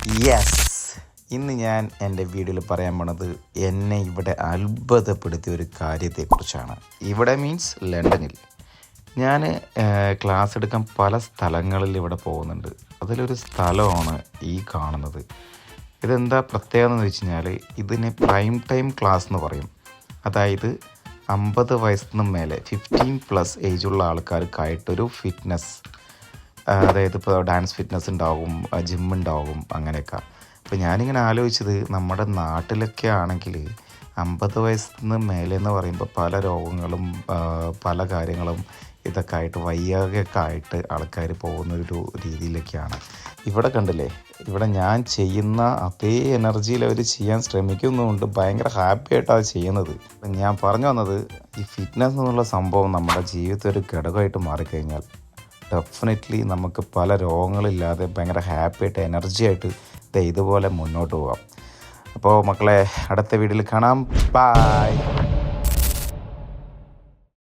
Yes, ഇന്ന് ഞാൻ എൻ്റെ വീഡിയോയിൽ പറയാൻ പോണത് എന്നെ ഇവിടെ അത്ഭുതപ്പെടുത്തിയ ഒരു കാര്യത്തെക്കുറിച്ചാണ്. ഇവിടെ മീൻസ് ലണ്ടനിൽ ഞാൻ ക്ലാസ് എടുക്കാൻ പല സ്ഥലങ്ങളിൽ ഇവിടെ പോകുന്നുണ്ട്. അതിലൊരു സ്ഥലമാണ് ഈ കാണുന്നത്. ഇതെന്താ പ്രത്യേകത എന്ന് വെച്ച് കഴിഞ്ഞാൽ ഇതിനെ പ്രൈം ടൈം ക്ലാസ് എന്ന് പറയും. അതായത് 50 വയസ്സിന് മേലെ 15+ ഏജുള്ള ആൾക്കാർക്കായിട്ടൊരു ഫിറ്റ്നസ്, അതായത് ഇപ്പോൾ ഡാൻസ് ഫിറ്റ്നസ് ഉണ്ടാവും, ജിം ഉണ്ടാവും, അങ്ങനെയൊക്കെ. അപ്പോൾ ഞാനിങ്ങനെ ആലോചിച്ചത്, നമ്മുടെ നാട്ടിലൊക്കെ ആണെങ്കിൽ 50 വയസ്സിന് മേലെ എന്ന് പറയുമ്പോൾ പല രോഗങ്ങളും പല കാര്യങ്ങളും ഇതൊക്കെ ആയിട്ട് വയ്യാകയൊക്കെ ആയിട്ട് ആൾക്കാർ പോകുന്നൊരു രീതിയിലൊക്കെയാണ്. ഇവിടെ കണ്ടില്ലേ, ഇവിടെ ഞാൻ ചെയ്യുന്ന അതേ എനർജിയിൽ അവർ ചെയ്യാൻ ശ്രമിക്കുന്നുമുണ്ട്. ഭയങ്കര ഹാപ്പി ആയിട്ടാണ് അത് ചെയ്യുന്നത്. ഞാൻ പറഞ്ഞു വന്നത്, ഈ ഫിറ്റ്നസ് എന്നുള്ള സംഭവം നമ്മുടെ ജീവിതത്തിൽ ഒരു ഘടകമായിട്ട് മാറിക്കഴിഞ്ഞാൽ ഡെഫിനറ്റ്ലി നമുക്ക് പല രോഗങ്ങളില്ലാതെ ഭയങ്കര ഹാപ്പി ആയിട്ട് എനർജി ആയിട്ട് ഇതുപോലെ മുന്നോട്ട് പോകാം. അപ്പോൾ മക്കളെ, അടുത്ത വീഡിയോയിൽ കാണാം. ബൈ.